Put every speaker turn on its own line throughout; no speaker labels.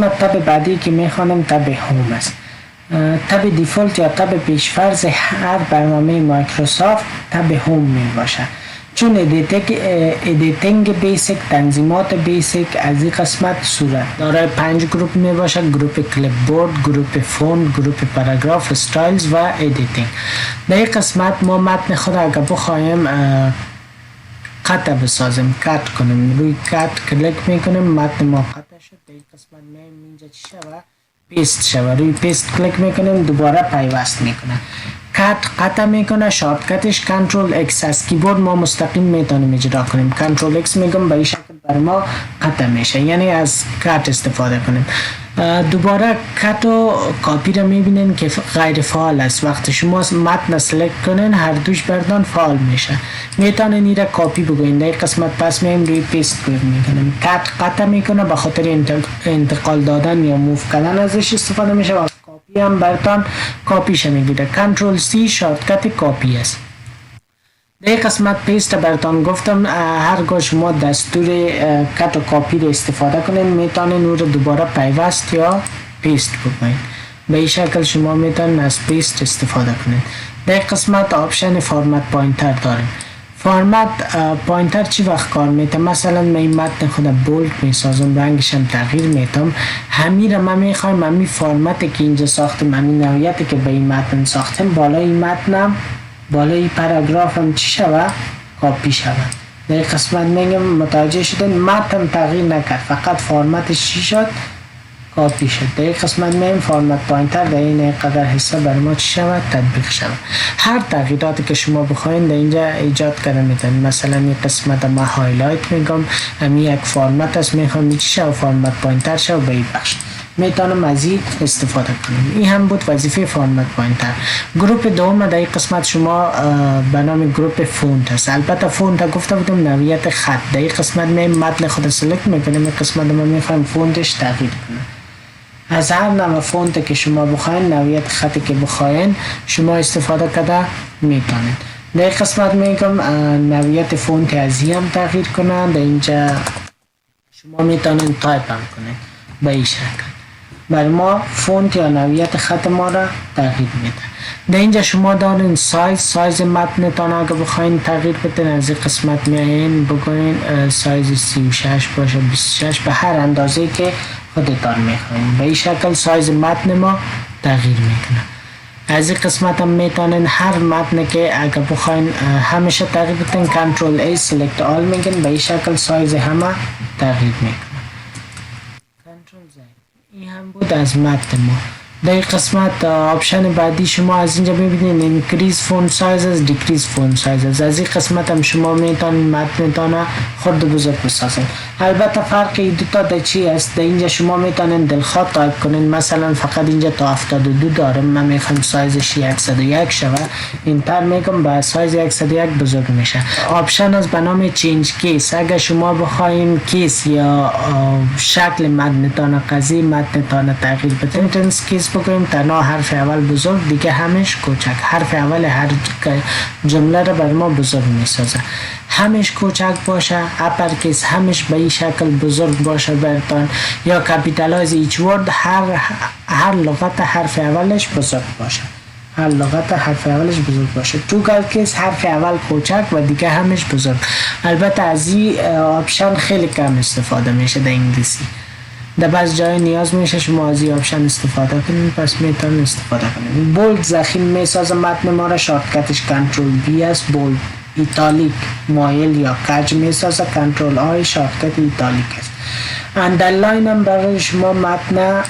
قسمت تب بعدی که میخوانم تب هوم است. تب دیفولت یا تب پیشفرض هر برنامه مایکروسافت تب هوم می باشد، چون ادیتینگ بیسیک، تنظیمات بیسیک از این قسمت صورت دارای 5 گروپ می باشد: گروپ کلیپ بورد، گروپ فون، گروپ پاراگراف، استایلز و ادیتینگ. در این قسمت ما متن خود اگر بخوایم قطع بسازیم، کات کنیم، روی کات کلیک میکنیم، متن ما قطع شد. در این قسمت میم اینجا چی شود؟ پیست شود. روی پیست کلیک میکنیم، دوباره پیوست میکنه. کات قطع میکنه. شارتکتش کنترل ایکس است. کیبورد ما مستقیم میتونیم اجرا کنیم. کنترل ایکس میگم به این شکل بر ما قطع میشه، یعنی از کات استفاده کنیم. دوباره کات و کاپی را میبینین که غیر فعال است. وقتی شما متن سلکت کنین هر دوش بردان فعال میشه. میتونین این را کاپی بگوین. در قسمت پس میم روی پیست کلیک میکنیم. کات قطع میکنه، به خاطر انتقال دادن یا موو کردن ازش استفاده میشه. و کاپی هم برتان کاپیش میگیره. کنترل سی شارتکت کاپی است. در قسمت پیست براتون گفتم هرگاه شما دستور کات و کاپی رو استفاده کنین میتونین اون رو دوباره پیوست یا پیست بکنین. به این شکل شما میتونین از پیست استفاده کنین. در قسمت آپشن فرمت پوینتر داریم. فرمت پوینتر چی وقت کار میته؟ مثلا من این متن خود بولد میسازم، رنگش هم تغییر میتم. همین رو من میخوایم همین فرمتی که اینجا ساختم، همین نهایتی که به این متن ساختم، بالای این متنم، بالای پاراگراف هم چی شود؟ کاپی شود. در این قسمت میگم متوجه شدن متن تغییر نکرد، فقط فرمتش چی شد؟ کاپی شد. در این قسمت میگم فرمت پوینتر در این قدر حصه بر ما چی شود؟ تطبیق شود. هر تغییراتی که شما بخواین در اینجا ایجاد کنه میتونید. مثلا این قسمت ما هایلایت میگم، همین یک فرمت است، میخوام چی شود؟ فرمت پوینتر شود به این بخش. میتونم از این استفاده کنیم. این هم بود وظیفه فرمت پوینتر. گروپ دوم در این قسمت شما به نام گروپ فونت است. البته فونت گفته بودم نوعیت خط. در این قسمت میم متن خود سلکت میکنیم. این قسمت ما میخوایم فونتش تغییر کنه. از هر نوع فونت که شما بخواین، نوعیت خطی که بخواین شما استفاده کرده میتونید. در این قسمت میگم نوعیت فونت از این هم تغییر کنند. اینجا شما میتونید تایپ هم کنید به این شکل. بر ما فونت یا نوعیت خط ما را تغییر میده. در اینجا شما دارین سایز متنتان اگه بخواین تغییر بدین، از این قسمت میاین بگوین سایز 36 باشه، 26 به هر اندازه که خودتان میخواین. به این شکل سایز متن ما تغییر میکنه. از این قسمت هم میتونین هر متن که اگه بخواین همیشه تغییر بدین، کنترل ای سلکت آل میگن، به این شکل سایز همه تغییر میکنه. کنترل زد. این هم بود از متن ما. در این قسمت آپشن بعدی شما از اینجا ببینید انکریز فونت سایز، دیکریز فونت سایز. از این قسمت هم شما میتونید متنتان خود بزرگ بسازید. البته فرق این دوتا در چی است؟ در اینجا شما میتونید دلخواه تایپ کنید. مثلا فقط اینجا تا 72 دارم، من میخوام سایزش 101 شود، اینتر میگم به سایز 101 بزرگ میشه. آپشن از به نام چینج کیس. اگر شما بخواین کیس یا شکل متنتان قضیه متنتان تغییر بدین، کیس بکنیم تنها حرف اول بزرگ، دیگه همش کوچک. حرف اول هر جمله رو بر ما بزرگ میسازه. همش کوچک باشه، اپر کیس همش به این شکل بزرگ باشه برتان، یا کپیتالایز ایچ ورد، هر لغت حرف اولش بزرگ باشه. هر لغت حرف اولش بزرگ باشه. توگل کیس حرف اول کوچک و دیگه همش بزرگ. البته از این آپشن خیلی کم استفاده میشه در انگلیسی. در بعض جای نیاز میشه شما از این آپشن استفاده کنید، پس میتونید استفاده کنید. بولد ضخیم میسازه متن ما را، شارتکتش کنترل بی است. بولد ایتالیک مایل یا کج میسازه، کنترل آی شارتکت ایتالیک است. اندرلاین هم برای شما متن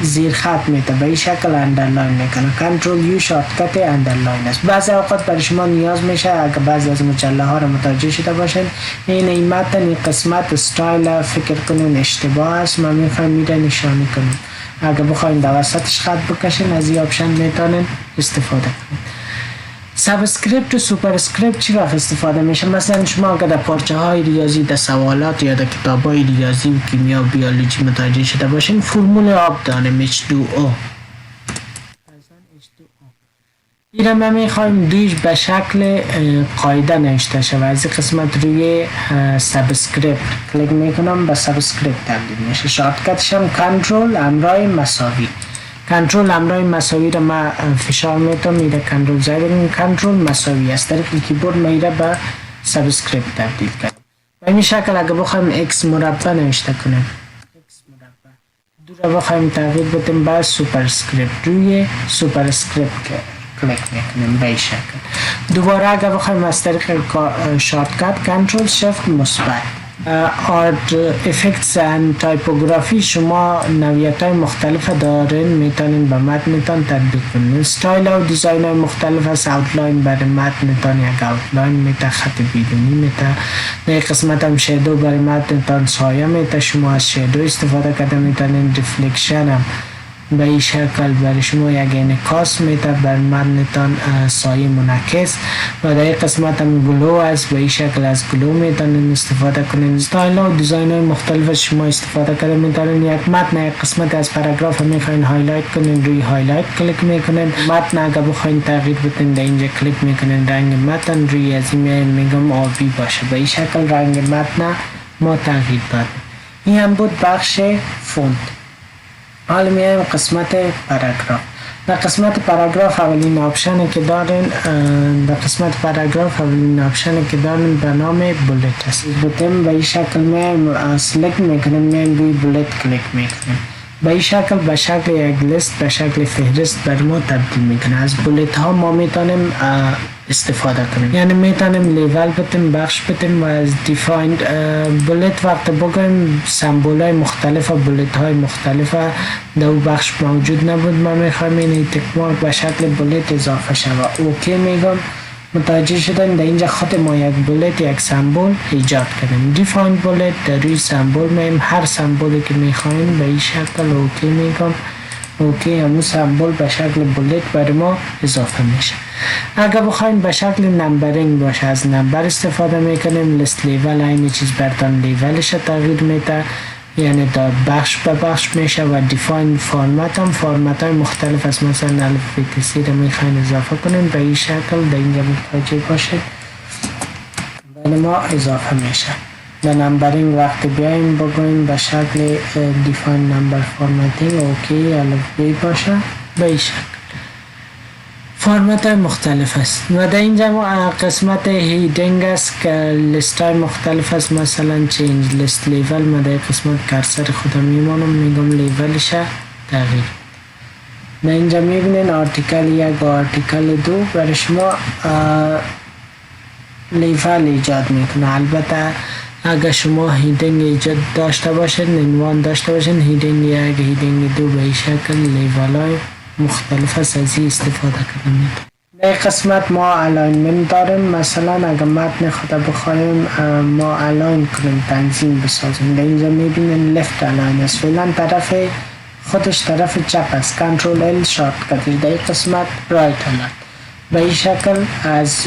زیر خط میده، به این شکل اندرلاین میکنه. کنترل یو شارتکت اندرلاین است. بعضی اوقات برای شما نیاز میشه اگه بعضی از مجله ها رو متوجه شده باشین این متن این قسمت استایل فکر کنین اشتباه است، ما میخوایم میره نشانی کنیم. اگه بخواین در وسطش خط بکشین از این آپشن میتونین استفاده کنید. سابسکریپت و سوپرسکریپت چی وقت استفاده میشه؟ مثلا شما اگر در پارچه های ریاضی، در سوالات یا در کتاب های ریاضی و کیمیا و بیولوژی متوجه شده باشین، فرمول آب داریم H2O. ایره ما میخوایم دویش به شکل قاعده نوشته شود. از این قسمت روی سابسکریپت کلیک میکنم، به سابسکریپت تبدیل میشه. شارتکتش هم کنترل همراه مساوی. کنترل همراه مساوی را ما فشار میتم، میره کنترل زدن کنترل مساوی از طریق کیبورد میره به سابسکریپت تبدیل کنیم. به این شکل اگه بخوایم ایکس مربع نوشته کنیم، ایکس مربع دو را بخوایم تغییر بدیم به سوپرسکریپت، روی سوپرسکریپت کلیک میکنیم. به این شکل دوباره اگه بخوایم از طریق شارتکت کنترل شیفت مثبت. آرت افکتس اند تایپوگرافی شما نوعیت های مختلف دارین، میتونین به متنتان تطبیق کنین. استایل و دیزاین های مختلف از اوتلاین برای متنتان، یک اوتلاین میته، خط بیرونی میته. در قسمت هم شیدو برای متنتان سایه میته، شما از شیدو استفاده کرده میتونین. ریفلکشن هم به این شکل برای شما یک انعکاس میده بر متنتان، سایه منعکس. و در این قسمت هم گلو است، به این شکل از گلو میتونین استفاده کنین. استایل و دیزاین های مختلف شما استفاده کرده میتونین. یک متن، یک قسمت از پاراگراف میخواین هایلایت کنین، روی هایلایت کلیک میکنین. متن اگر بخواین تغییر بدین در اینجا کلیک میکنین. رنگ متن روی از این میگم آبی باشه، به این شکل رنگ متن ما تغییر دادیم. این هم بود بخش فونت. حالا میایم قسمت پاراگراف. در قسمت پاراگراف اولین آپشنی که دارین، به نام بولت است. بودیم به این شکل میایم سلکت میکنیم، میایم روی بولت کلیک میکنیم. به این شکل به شکل یک لیست، به شکل فهرست بر ما تبدیل میکنه. از بولت ها ما میتونیم استفاده کنیم، یعنی میتونیم لیول بدیم، بخش بدیم. و از دیفایند بولت وقت بگویم سمبول های مختلف، بولت های مختلف در بخش موجود نبود، ما میخوایم این تکمارک به شکل بولت اضافه شود. اوکی میگم. متوجه شدن در اینجا خود ما یک بولت، یک سمبول ایجاد کردیم. دیفایند بولت در روی سمبول میم، هر سمبولی که میخوایم به این شکل اوکی میگم. اوکی، همون سمبول به شکل بولت برای ما اضافه میشه. اگر بخوایم به شکل نمبرینگ باشه، از نمبر استفاده میکنیم. لیست لیول این چیز بردن لیولش تغییر میده، یعنی در بخش به بخش میشه. و دیفاین فرمت هم فرمت های مختلف است، مثلا الفبای کسی رو میخواین اضافه کنیم به این شکل. در اینجا متوجه باشید ولی ما اضافه میشه. در نمبرینگ وقت بیایم بگویم به شکل دیفاین نمبر فرمتینگ، اوکی الفبای باشه به این شکل. فرمت های مختلف است. و در اینجا قسمت هیدینگ است که لیست های مختلف است، مثلا چینج لیست لیول. ما در قسمت کرسر خودم میمانم، میگم لیولش تغییر. در اینجا میبینین آرتیکل یک و آرتیکل دو برای شما لیول ایجاد میکنه. البته اگر شما هیدینگ ایجاد داشته باشید، عنوان داشته باشید، هیدینگ یک هیدینگ دو به این شکل لیول های مختلف از این استفاده کنیم. در قسمت ما الاینمنت داریم. مثلا اگر متن خود بخوایم ما الاین کنیم، تنظیم بسازیم، در اینجا میبینیم لفت الاین است. فعلا طرف خودش طرف چپ است، کنترل ال شارتکتش. در این قسمت رایت الاین به این شکل از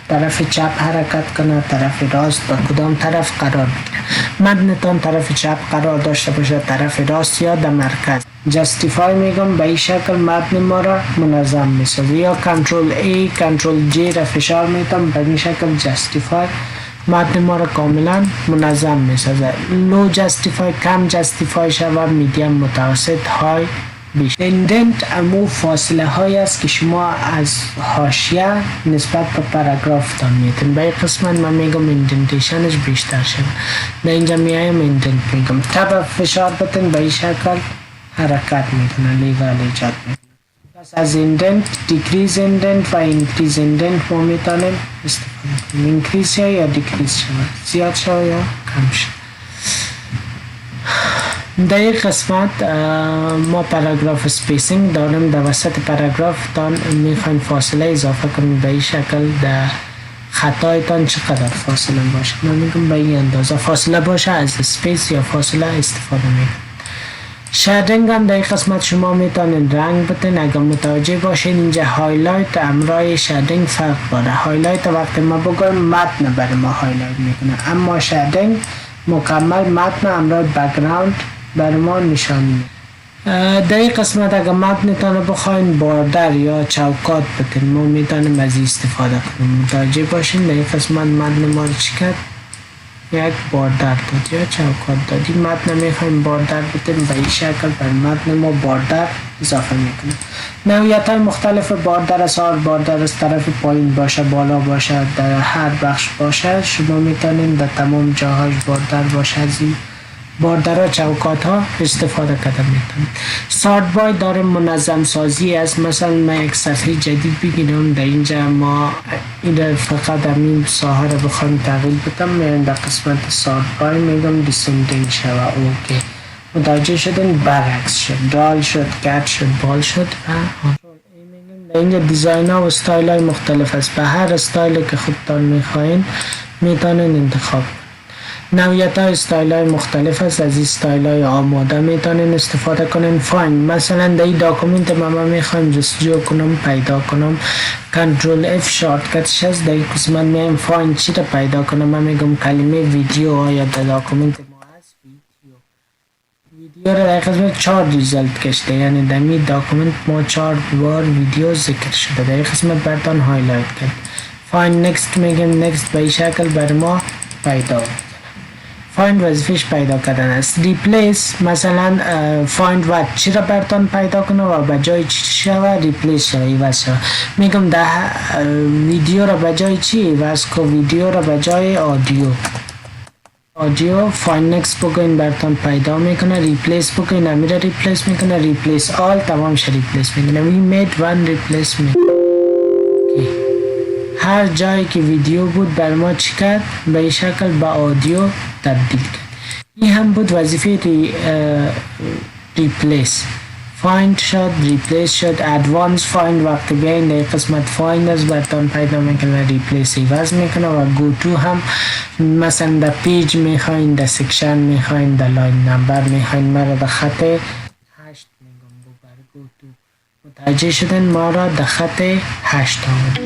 طرف چپ حرکت کنه، طرف راست با کدام طرف قرار بگیره. متنتان طرف چپ قرار داشته باشه، طرف راست یا در مرکز. جستیفای میگم به این شکل متن ما را منظم میسازه. یا کنترل ای کنترل جی را فشار میتم، به این شکل جستیفای متن ما را کاملا منظم میسازه. لو جستیفای کم جستیفای شود، میدیم متوسط های بیش. ایندنت امو فاصله هایی است که شما از حاشیه نسبت به پاراگراف تان میتین. به این قسمت من میگم ایندنتیشنش بیشتر شد. در اینجا میایم ایندنت میگم، تب فشار بتن به این شکل حرکت میکنه، لیول ایجاد میکنه. پس از ایندنت، دیکریز ایندنت و اینکریز ایندنت ما میتونیم استفاده کنیم. اینکریز یا دیکریز شود، زیاد شود یا کم شود. در این قسمت ما پاراگراف سپیسینگ داریم. در وسط پاراگراف تان میخوایم فاصله اضافه کنیم به این شکل. در خطایتان چقدر فاصله باشه، من میگم به این اندازه فاصله باشه. از سپیس یا فاصله استفاده میکنیم. شیدینگ هم در این قسمت شما میتونید رنگ بتین. اگر متوجه باشین اینجا هایلایت امرای شیدینگ فرق داره. هایلایت وقتی ما بگویم متن برای ما هایلایت میکنه، اما شیدینگ مکمل متن امرای بک‌گراند برای ما نشان میده. در این قسمت اگر متنتان بخواین باردر یا چوکات بتین ما میتونیم از استفاده کنیم. متوجه باشین در این قسمت متن ما رو چی کرد؟ یک باردر داد یا چوکات دادی. متن میخوایم باردر بتیم به این شکل بر متن ما باردر اضافه میکنیم. نوعیت های مختلف باردر است. باردر از طرف پایین باشه، بالا باشه، در هر بخش باشه. شما میتونین در تمام جاهاش باردر باشه. از این باردرها چوکات ها استفاده کرده میتونید. سارت بای داره منظم سازی است. مثلا من یک صفحه جدید بگیرم در اینجا ما این فقط همین ساحه رو بخوایم تغییر بدم میرم در قسمت سارت بای میگم دیسندینگ شوه. اوکی متوجه شدن؟ برعکس شد، دال شد، کت شد، بال شد و در اینجا دیزاین ها و استایل های مختلف است. به هر استایلی که خودتان میخواین میتونین انتخاب. نوعیت های استایل های مختلف است. از این استایل های آماده میتونین استفاده کنین. فایند مثلا در این داکومنت ما میخوایم جستجو کنم پیدا کنم، کنترل اف شارتکتش هست. در این قسمت میایم فایند چی رو پیدا کنم. من میگم کلمه ویدیو آیا در داکومنت ما هست. ویدیو رو در قسمت 4 ریزالت کشته، یعنی در این داکومنت ما 4 بار ویدیو ذکر شده. در این قسمت براتون هایلایت کرد. فایند نکست میگم نکست به این شکل بر ما پیدا. فایند وظیفش پیدا کردن است. ریپلیس مثلا فایند و چی را براتون پیدا کنه و به جای چی شوه ریپلیس شوه، عوض شوه. میگم ده ویدیو را به جای چی عوض کو، ویدیو را به جای آدیو. فایند نکست بگوین براتون پیدا میکنه. ریپلیس بگوین امیره ریپلیس میکنه. ریپلیس آل تمام ریپلیس میکنه. وی مید ون ریپلیسمنت. هر جایی که ویدیو بود بر ما چی کرد؟ به این شکل به آدیو تبدیل کرد. این هم بود وظیفه ریپلیس. فایند شد، ریپلیس شد. ادوانس فایند وقتی بیاین در قسمت فایند از براتون پیدا میکنه، ریپلیس عوض میکنه. و گو تو هم مثلا در پیج میخواین، در سکشن میخواین، در لاین نمبر میخواین. مرا در خط 8 میگم ببر گو تو. متوجه شدن؟ ما را در خط 8 آمد.